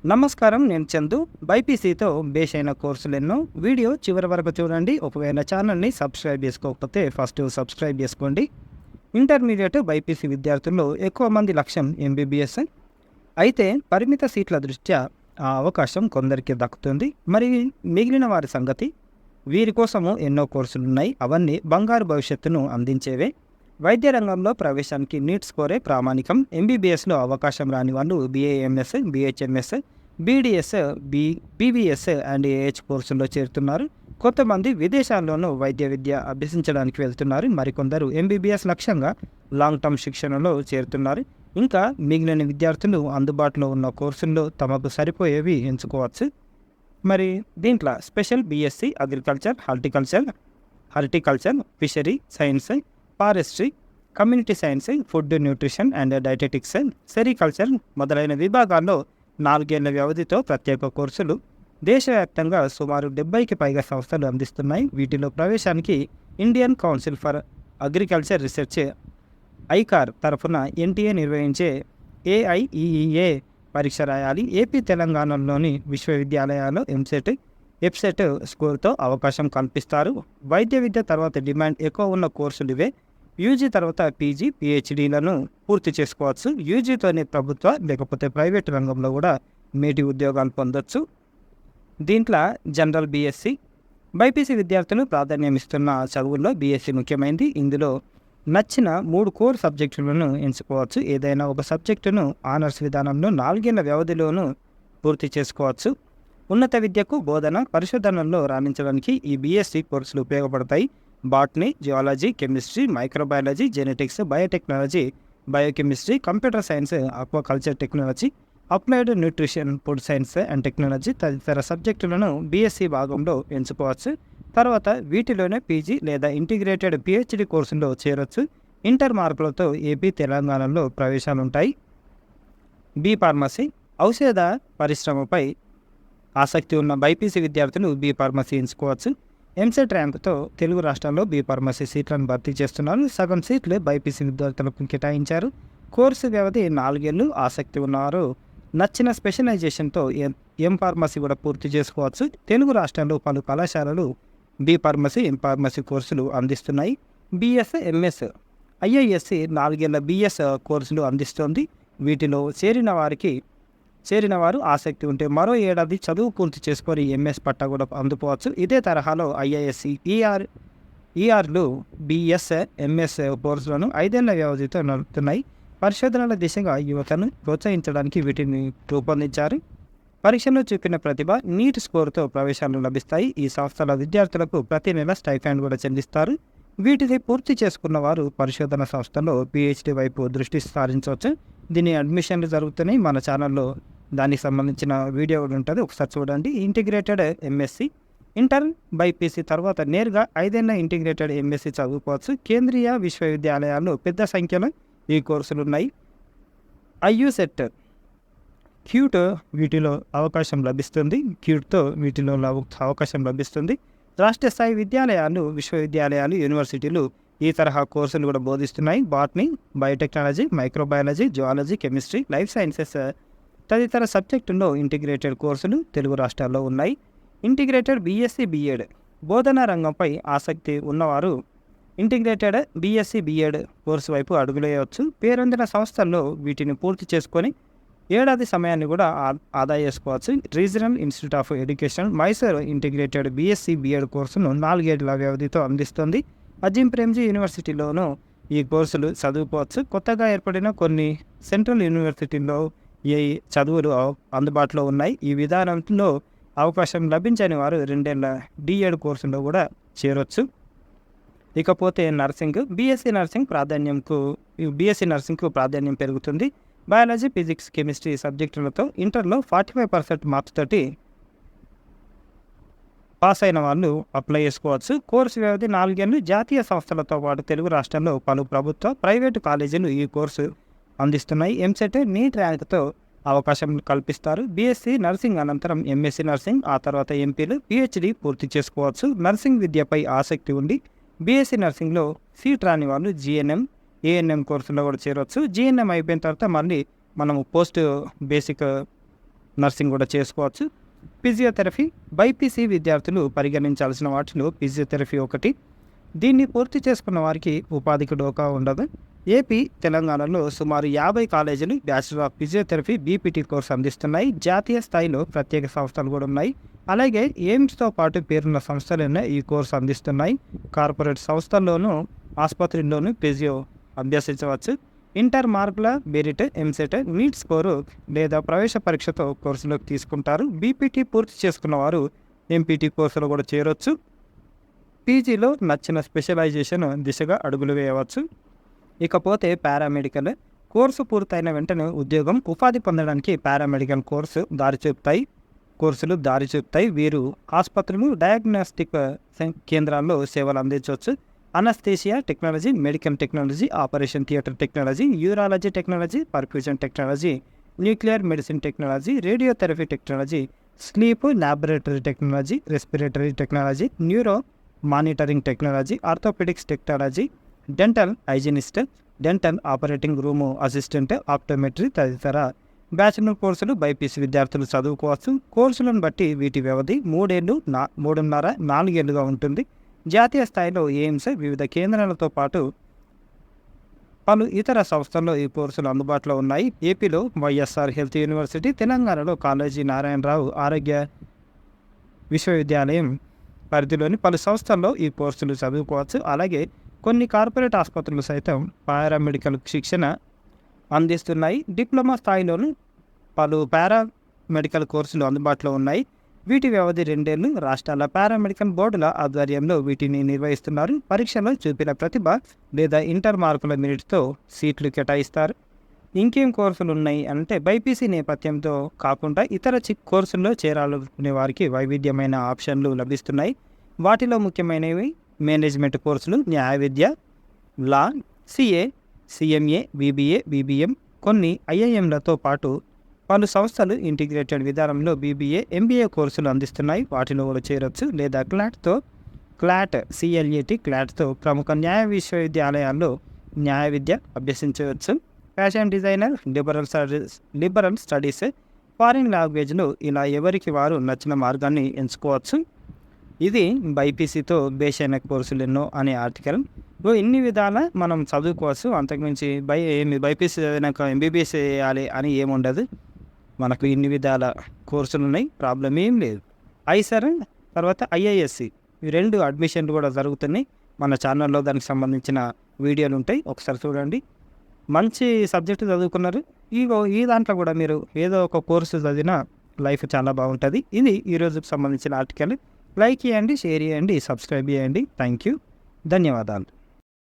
నమస్కారం, నేను చందు. బైపీసీతో బేస్ అయిన కోర్సులెన్నో. వీడియో చివరి వరకు చూడండి. ఒకవేళ ఛానల్ని సబ్స్క్రైబ్ చేసుకోకపోతే ఫస్ట్ సబ్స్క్రైబ్ చేసుకోండి. ఇంటర్మీడియట్ బైపీసీ విద్యార్థుల్లో ఎక్కువ మంది లక్ష్యం ఎంబీబీఎస్. అయితే పరిమిత సీట్ల దృష్ట్యా ఆ అవకాశం కొందరికి దక్కుతుంది. మరి మిగిలిన వారి సంగతి? వీరి కోసము ఎన్నో కోర్సులున్నాయి. అవన్నీ బంగారు భవిష్యత్తును అందించేవే. వైద్య రంగంలో ప్రవేశానికి నీట్ స్కోరే ప్రామాణికం. ఎంబీబీఎస్లో అవకాశం రాని వాళ్ళు BAMS, BHMS, BDS, BBS and AH కోర్సుల్లో చేరుతున్నారు. కొంతమంది విదేశాల్లోనూ వైద్య విద్య అభ్యసించడానికి వెళ్తున్నారు. మరికొందరు ఎంబీబీఎస్ లక్ష్యంగా లాంగ్ టర్మ్ శిక్షణలో చేరుతున్నారు. ఇంకా మిగిలిన విద్యార్థులు అందుబాటులో ఉన్న కోర్సుల్లో తమకు సరిపోయేవి ఎంచుకోవచ్చు. మరి దీంట్లో special BSc agriculture, horticulture, fishery science, forestry, community science, food nutrition and dietetics, sericulture మొదలైన విభాగాల్లో 4 ఏళ్ల వ్యవధితో ప్రత్యేక కోర్సులు దేశవ్యాప్తంగా సుమారు 70కి పైగా సంస్థలు అందిస్తున్నాయి. వీటిలో ప్రవేశానికి Indian council for agriculture research ICAR తరఫున ఎన్టీఏ నిర్వహించే ఏఐఈఈఏ పరీక్ష రాయాలి. ఏపీ, తెలంగాణలోని విశ్వవిద్యాలయాల్లో ఎఫ్సెట్ స్కోర్తో అవకాశం కల్పిస్తారు. వైద్య విద్య తర్వాత డిమాండ్ ఎక్కువ ఉన్న కోర్సులు ఇవే. యూజీ తర్వాత పీజీ, పిహెచ్డీలను పూర్తి చేసుకోవచ్చు. యూజీతోనే ప్రభుత్వ లేకపోతే ప్రైవేట్ రంగంలో కూడా మేటి ఉద్యోగాలు పొందొచ్చు. దీంట్లో జనరల్ బీఎస్సీ, బైపీసీ విద్యార్థులు ప్రాధాన్యం ఇస్తున్న చదువుల్లో బీఎస్సీ ముఖ్యమైనది. ఇందులో నచ్చిన 3 కోర్ సబ్జెక్టులను ఎంచుకోవచ్చు. ఏదైనా ఒక సబ్జెక్టును ఆనర్స్ విధానంలో 4 ఏళ్ల వ్యవధిలోనూ పూర్తి చేసుకోవచ్చు. ఉన్నత విద్యకు, బోధన, పరిశోధనల్లో రాణించడానికి ఈ బీఎస్సీ కోర్సులు ఉపయోగపడతాయి. Botany, geology, chemistry, microbiology, genetics, biotechnology, biochemistry, computer science, aquaculture technology, applied nutrition, food science and technology తదితర సబ్జెక్టులను బీఎస్సీ భాగంలో ఎంచుకోవచ్చు. తర్వాత వీటిలోనే పీజీ లేదా ఇంటిగ్రేటెడ్ పిహెచ్డి కోర్సుల్లో చేరొచ్చు. ఇంటర్ మార్కులతో ఏపీ, తెలంగాణలో ప్రవేశాలుంటాయి. బీ ఫార్మసీ, ఔషధ పరిశ్రమపై ఆసక్తి ఉన్న బైపీసీ విద్యార్థులు బీ ఫార్మసీ ఎంచుకోవచ్చు. ఎంసెట్ ర్యాంకుతో తెలుగు రాష్ట్రాల్లో బీ ఫార్మసీ సీట్లను భర్తీ చేస్తున్నారు. సగం సీట్లు బైపీసీ విద్యార్థులకు కేటాయించారు. కోర్సు వ్యవధి 4 ఏళ్ళు. ఆసక్తి ఉన్నవారు నచ్చిన స్పెషలైజేషన్తో ఎం ఫార్మసీ కూడా పూర్తి చేసుకోవచ్చు. తెలుగు రాష్ట్రాల్లో పలు కళాశాలలు బీ ఫార్మసీ, ఎం ఫార్మసీ కోర్సులు అందిస్తున్నాయి. బీఎస్, ఎంఎస్, ఐఐఎస్సి 4 ఏళ్ల బీఎస్ కోర్సులు అందిస్తోంది. వీటిలో చేరిన వారు ఆసక్తి ఉంటే మరో ఏడాది చదువు పూర్తి చేసుకొని ఎంఎస్ పట్టా కూడా అందుకోవచ్చు. ఇదే తరహాలో ఐఐఎస్సి, ఈఆర్లు బీఎస్, ఎంఎస్ కోర్సులను 5 ఏళ్ల వ్యవధితో నడుపుతున్నాయి. పరిశోధనల దిశగా యువతను ప్రోత్సహించడానికి వీటిని రూపొందించారు. పరీక్షలో చూపిన ప్రతిభ, నీట్ స్కోర్తో ప్రవేశాలు లభిస్తాయి. ఈ సంస్థల విద్యార్థులకు ప్రతి నెల స్టైఫండ్ కూడా చెల్లిస్తారు. వీటిని పూర్తి చేసుకున్న వారు పరిశోధన సంస్థల్లో పిహెచ్డి వైపు దృష్టి సారించవచ్చు. దీని అడ్మిషన్లు జరుగుతున్నాయి. మన ఛానల్లో దానికి సంబంధించిన వీడియో కూడా ఉంటుంది, ఒకసారి చూడండి. ఇంటిగ్రేటెడ్ ఎంఎస్సి, ఇంటర్ బైపీసీ తర్వాత నేరుగా 5 ఏళ్ల ఇంటిగ్రేటెడ్ ఎంఎస్సి చదువుకోవచ్చు. కేంద్రీయ విశ్వవిద్యాలయాల్లో పెద్ద సంఖ్యలో ఈ కోర్సులు ఉన్నాయి. ఐయుసెట్, క్యూట్ వీటిలో అవకాశం లభిస్తుంది. క్యూట్తో వీటిలో అవకాశం లభిస్తుంది. రాష్ట్ర స్థాయి విద్యాలయాలు, విశ్వవిద్యాలయాలు, యూనివర్సిటీలు ఈ తరహా కోర్సులు కూడా బోధిస్తున్నాయి. Botany, biotechnology, microbiology, zoology, chemistry, life sciences తదితర సబ్జెక్టుల్లో ఇంటిగ్రేటెడ్ కోర్సులు తెలుగు రాష్ట్రాల్లో ఉన్నాయి. ఇంటిగ్రేటెడ్ బీఎస్సీ, బీఎడ్ బోధనా రంగంపై ఆసక్తి ఉన్నవారు ఇంటిగ్రేటెడ్ బీఎస్సీ, బీఎడ్ కోర్సు వైపు అడుగులేయవచ్చు. పేరొందిన సంస్థల్లో వీటిని పూర్తి చేసుకొని ఏడాది సమయాన్ని కూడా ఆదా చేసుకోవచ్చు. Regional institute of education Mysore integrated BSc, BEd కోర్సును 4 ఏళ్ల వ్యవధితో అందిస్తుంది. అజిం ప్రేమ్జీ యూనివర్సిటీలోనూ ఈ కోర్సులు చదువుకోవచ్చు. కొత్తగా ఏర్పడిన కొన్ని సెంట్రల్ యూనివర్సిటీల్లో ఈ చదువులు అందుబాటులో ఉన్నాయి. ఈ విధానంలో అవకాశం లభించని వారు 2 ఏళ్ల డిఎడ్ కోర్సులో కూడా చేరొచ్చు. ఇకపోతే నర్సింగ్, బీఎస్సీ నర్సింగ్కు ప్రాధాన్యం పెరుగుతుంది. బయాలజీ, ఫిజిక్స్, కెమిస్ట్రీ సబ్జెక్టులతో ఇంటర్లో 45% మార్క్స్ తోటి పాస్ అయిన వాళ్ళు అప్లై చేసుకోవచ్చు. కోర్సు వ్యవధి 4 ఏళ్ళు. జాతీయ సంస్థలతో పాటు తెలుగు రాష్ట్రాల్లో పలు ప్రభుత్వ, ప్రైవేటు కాలేజీలు ఈ కోర్సు అందిస్తున్నాయి. ఎంసెట్, నీట్ ర్యాంకుతో అవకాశం కల్పిస్తారు. బీఎస్సీ నర్సింగ్ అనంతరం ఎంఎస్సీ నర్సింగ్, ఆ తర్వాత ఎంపీలు, పిహెచ్డి పూర్తి చేసుకోవచ్చు. నర్సింగ్ విద్యపై ఆసక్తి ఉండి బీఎస్సీ నర్సింగ్లో సీట్ రాని వాళ్ళు జీఎన్ఎం, ఏఎన్ఎం కోర్సులో కూడా చేరవచ్చు. జీఎన్ఎం అయిపోయిన తర్వాత మళ్ళీ మనము పోస్ట్ బేసిక్ నర్సింగ్ కూడా చేసుకోవచ్చు. ఫిజియోథెరపీ బైపీసీ విద్యార్థులు పరిగణించాల్సిన వాటిలో ఫిజియోథెరపీ ఒకటి. దీన్ని పూర్తి చేసుకున్న వారికి ఉపాధికి డోకా ఉండదు. ఏపీ, తెలంగాణలో సుమారు 50 కాలేజీలు bachelor of physiotherapy BPT course అందిస్తున్నాయి. జాతీయ స్థాయిలో ప్రత్యేక సంస్థలు కూడా ఉన్నాయి. అలాగే ఎయిమ్స్తో పాటు పేరున్న సంస్థలన్నీ ఈ కోర్సు అందిస్తున్నాయి. కార్పొరేట్ సంస్థల్లోనూ ఆసుపత్రుల్లోనూ ఫిజియో అభ్యసించవచ్చు. ఇంటర్ మార్కుల మెరిట్, ఎంసెట్, నీట్ స్కోరు లేదా ప్రవేశ పరీక్షతో కోర్సులోకి తీసుకుంటారు. బీపీటీ పూర్తి చేసుకున్న వారు ఎంపీటీ కోర్సులో కూడా చేరొచ్చు. పీజీలో నచ్చిన స్పెషలైజేషన్ దిశగా అడుగులు వేయవచ్చు. ఇకపోతే పారామెడికల్ కోర్సు పూర్తయిన వెంటనే ఉద్యోగం, ఉపాధి పొందడానికి పారామెడికల్ కోర్సులు దారి చూపుతాయి. వీరు ఆసుపత్రులు, డయాగ్నోస్టిక్ కేంద్రాల్లో సేవలు అందించవచ్చు. Anaesthesia technology, medical technology, operation theatre technology, urology technology, perfusion technology, nuclear medicine technology, radiotherapy technology, sleep laboratory technology, respiratory technology, neuro monitoring technology, orthopaedics technology, dental hygienist, dental operating room assistant, optometry తదితర bachelor కోర్సులు BiPC విద్యార్థులు చదువుకోవచ్చు. కోర్సులను బట్టి వీటి వ్యవధి 3 ఏళ్ళు, 3.5, 4 ఏళ్ళుగా ఉంటుంది. జాతీయ స్థాయిలో ఎయిమ్స్, వివిధ కేంద్రాలతో పాటు పలు ఇతర సంస్థల్లో ఈ కోర్సులు అందుబాటులో ఉన్నాయి. ఏపీలో వైఎస్ఆర్ హెల్త్ యూనివర్సిటీ, తెలంగాణలో కాళోజీ నారాయణరావు ఆరోగ్య విశ్వవిద్యాలయం పరిధిలోని పలు సంస్థల్లో ఈ కోర్సులు చదువుకోవచ్చు. అలాగే కొన్ని కార్పొరేట్ ఆసుపత్రులు సైతం పారామెడికల్ శిక్షణ అందిస్తున్నాయి. డిప్లొమా స్థాయిలోని పలు పారామెడికల్ కోర్సులు అందుబాటులో ఉన్నాయి. వీటి వ్యవధి 2 ఏళ్ళు. రాష్ట్రాల పారామెడికల్ బోర్డుల ఆధ్వర్యంలో వీటిని నిర్వహిస్తున్నారు. పరీక్షలో చూపిన ప్రతిభ లేదా ఇంటర్ మార్కుల మెరిట్తో సీట్లు కేటాయిస్తారు. ఇంకేం కోర్సులు ఉన్నాయి అంటే బైపీసీ నేపథ్యంతో కాకుండా ఇతర కోర్సుల్లో చేరాలనుకునే వారికి వైవిధ్యమైన ఆప్షన్లు లభిస్తున్నాయి. వాటిలో ముఖ్యమైనవి మేనేజ్మెంట్ కోర్సులు, న్యాయ విద్య, లా, సిఏ, సిఎంఏ, బీబీఏ, బీబీఎం. కొన్ని ఐఐఎంలతో పాటు పలు సంస్థలు ఇంటిగ్రేటెడ్ విధానంలో బీబీఏ, ఎంబీఏ కోర్సులు అందిస్తున్నాయి. వాటిలో కూడా చేరొచ్చు. లేదా క్లాట్తో ప్రముఖ న్యాయ విశ్వవిద్యాలయాల్లో న్యాయ విద్య అభ్యసించవచ్చు. Fashion designer, liberal studies, foreign లాంగ్వేజ్లు, ఇలా ఎవరికి వారు నచ్చిన మార్గాన్ని ఎంచుకోవచ్చు. ఇది బైపీసీతో బేస్ అయిన కోర్సులు ఎన్నో అనే ఆర్టికల్. ఇన్ని విధాల మనం చదువుకోవచ్చు. అంతకుమించి బైపీసీ చదివినాక ఎంబీబీఎస్ చేయాలి అని ఏముండదు. మనకు ఇన్ని విధాల కోర్సులు ఉన్నాయి, ప్రాబ్లం ఏం లేదు. ఐసర్ తర్వాత ఐఐఎస్సి ఈ 2 అడ్మిషన్లు కూడా జరుగుతున్నాయి. మన ఛానల్లో దానికి సంబంధించిన వీడియోలు ఉంటాయి, ఒకసారి చూడండి. మంచి సబ్జెక్టు చదువుకున్నారు. ఈ దాంట్లో కూడా మీరు ఏదో ఒక కోర్సు చదివినా లైఫ్ చాలా బాగుంటుంది. ఇది ఈరోజుకి సంబంధించిన ఆర్టికల్. లైక్ చేయండి, షేర్ చేయండి, సబ్స్క్రైబ్ చేయండి. థ్యాంక్ యూ, ధన్యవాదాలు.